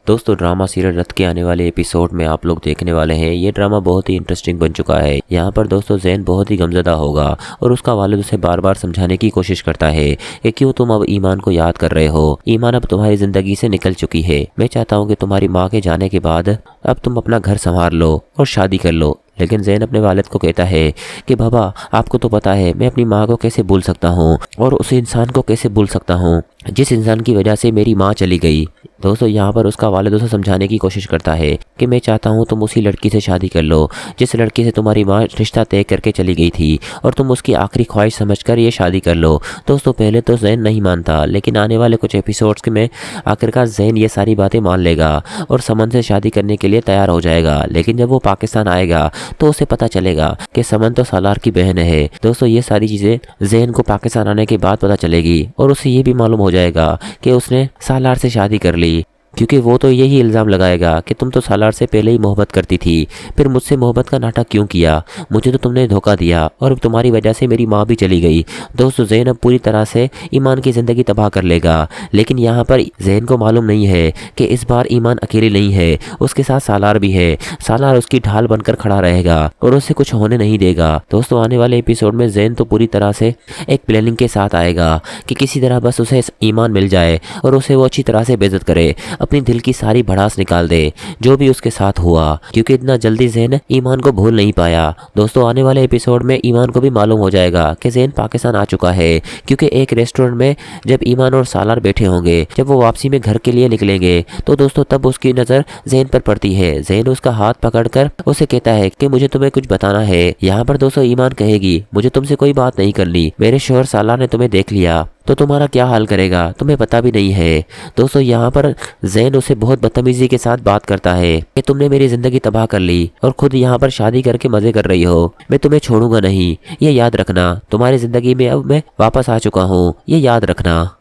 दोस्तों drama serial रथ के आने वाले एपिसोड में आप लोग देखने वाले हैं। ये ड्रामा बहुत ही इंटरेस्टिंग बन चुका है। यहाँ पर दोस्तों ज़ैन बहुत ही गमज़दा होगा और उसका वालिद उसे बार बार समझाने की कोशिश करता है कि क्यों तुम अब ईमान को याद कर रहे हो। ईमान अब तुम्हारी जिंदगी से निकल चुकी है। मैं चाहता हूँ कि तुम्हारी माँ के जाने के बाद अब तुम अपना घर संभाल लो और शादी कर लो। लेकिन ज़ैन अपने वालिद को कहता है कि बाबा आपको तो पता है मैं अपनी माँ को कैसे भूल सकता हूँ और उस इंसान को कैसे भूल सकता हूँ जिस इंसान की वजह से मेरी माँ चली गई। दोस्तों यहाँ पर उसका वालिद उसे समझाने की कोशिश करता है कि मैं चाहता हूँ तुम उसी लड़की से शादी कर लो जिस लड़की से तुम्हारी माँ रिश्ता तय करके चली गई थी और तुम उसकी आखिरी ख्वाहिश समझकर ये शादी कर लो। दोस्तों पहले तो ज़ैन नहीं मानता, लेकिन आने वाले कुछ एपिसोड्स में आखिरकार ज़ैन ये सारी बातें मान लेगा और समन से शादी करने के लिए तैयार हो जाएगा। लेकिन जब वो पाकिस्तान आएगा तो उसे पता चलेगा कि समन तो सालार की बहन है। दोस्तों ये सारी चीज़ें ज़ैन को पाकिस्तान आने के बाद पता चलेगी और उसे ये भी मालूम हो जाएगा कि उसने सालार से शादी कर ली, क्योंकि वो तो यही इल्ज़ाम लगाएगा कि तुम तो सालार से पहले ही मोहब्बत करती थी, फिर मुझसे मोहब्बत का नाटक क्यों किया, मुझे तो तुमने धोखा दिया और अब तुम्हारी वजह से मेरी माँ भी चली गई। दोस्तों ज़ैन अब पूरी तरह से ईमान की ज़िंदगी तबाह कर लेगा। लेकिन यहाँ पर ज़ैन को मालूम नहीं है कि इस बार ईमान अकेली नहीं है, उसके साथ सालार भी है। सालार उसकी ढाल बनकर खड़ा रहेगा और उसे कुछ होने नहीं देगा। दोस्तों आने वाले एपिसोड में ज़ैन तो पूरी तरह से एक प्लानिंग के साथ आएगा कि किसी तरह बस उसे ईमान मिल जाए और उसे वो अच्छी तरह से बेइज्जत करे, अपनी दिल की सारी भड़ास निकाल दे जो भी उसके साथ हुआ, क्योंकि इतना जल्दी ज़ैन ईमान को भूल नहीं पाया। दोस्तों आने वाले एपिसोड में ईमान को भी मालूम हो जाएगा कि ज़ैन पाकिस्तान आ चुका है, क्योंकि एक रेस्टोरेंट में जब ईमान और सालार बैठे होंगे, जब वो वापसी में घर के लिए निकलेंगे तो दोस्तों तब उसकी नज़र ज़ैन पर पड़ती है। ज़ैन उसका हाथ पकड़कर उसे कहता है कि मुझे तुम्हें कुछ बताना है। यहाँ पर दोस्तों ईमान कहेगी मुझे तुमसे कोई बात नहीं करनी, मेरे शोहर सालार ने तुम्हें देख लिया तो तुम्हारा क्या हाल करेगा तुम्हें पता भी नहीं है। दोस्तों यहाँ पर ज़ैन उसे बहुत बदतमीजी के साथ बात करता है कि तुमने मेरी ज़िंदगी तबाह कर ली और खुद यहाँ पर शादी करके मज़े कर रही हो, मैं तुम्हें छोड़ूंगा नहीं, ये याद रखना। तुम्हारी ज़िंदगी में अब मैं वापस आ चुका हूँ, ये याद रखना।